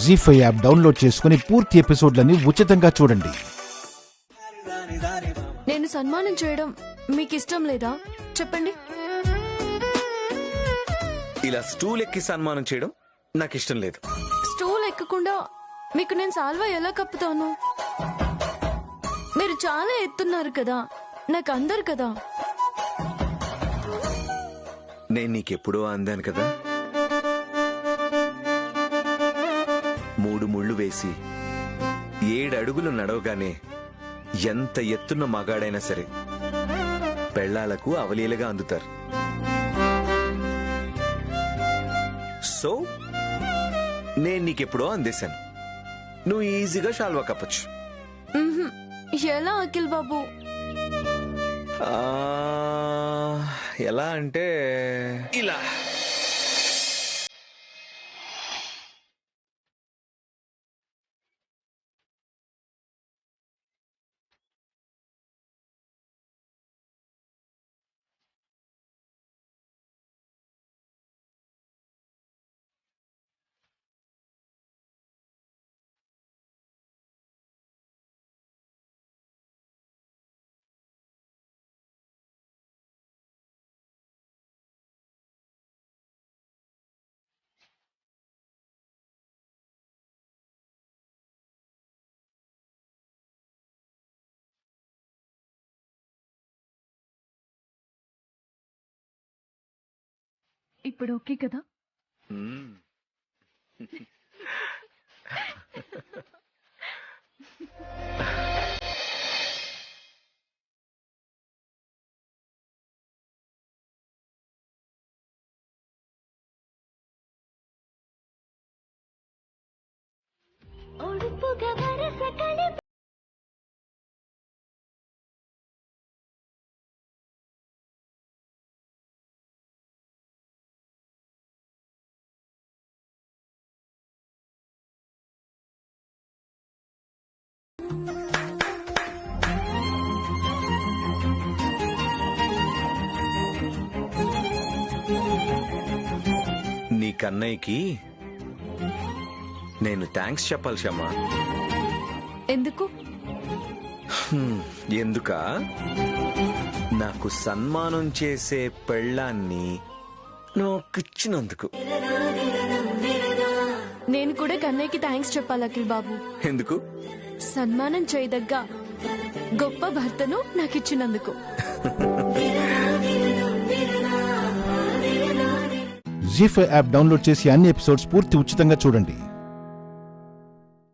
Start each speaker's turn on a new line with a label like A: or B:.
A: జీ5 app download చేసుకుని పూర్తి ఎపిసోడ్లని ఉచితంగా చూడండి.
B: నేను సన్మానం చేయడం మీకు ఇష్టం లేదా చెప్పండి?
C: ఇలా స్టూల్ ఎక్కి సన్మానం చేయడం నాకు ఇష్టం లేదు.
B: స్టూల్ ఎక్కకుండా మీకు నేను సాల్వా ఎలా కప్పుతాను? మీరు చాలా ఎత్తున్నారు కదా, నాకు అందరు కదా.
C: నేను నీకెప్పుడో అందాను కదా, 3 ముళ్ళు వేసి 7 అడుగులు నడవగానే ఎంత ఎత్తున్న మగాడైనా సరే పెళ్ళాలకు అవలీలగా అందుతారు. సో నేను నీకెప్పుడో అందేశాను, నువ్వు ఈజీగా షాల్వా కప్పచ్చు.
B: ఎలా అఖిల్ బాబు?
C: ఎలా అంటే ఇలా.
B: ఇప్పుడు ఓకే కదా?
C: నీ కన్నయ్యకి నేను థ్యాంక్స్ చెప్పాలి షమ్మా.
B: ఎందుకు?
C: ఎందుకా, నాకు సన్మానం చేసే పెళ్ళాన్ని నాకిచ్చినందుకు.
B: నేను కూడా కన్నయ్యకి థ్యాంక్స్ చెప్పాలి అఖిల్ బాబు.
C: ఎందుకు?
B: సన్మానం చేయదగ్గ గొప్ప భర్తను నాకిచ్చినందుకు.
A: జీ5 యాప్ డౌన్లోడ్ చేసి అన్ని ఎపిసోడ్స్ పూర్తి ఉచితంగా చూడండి.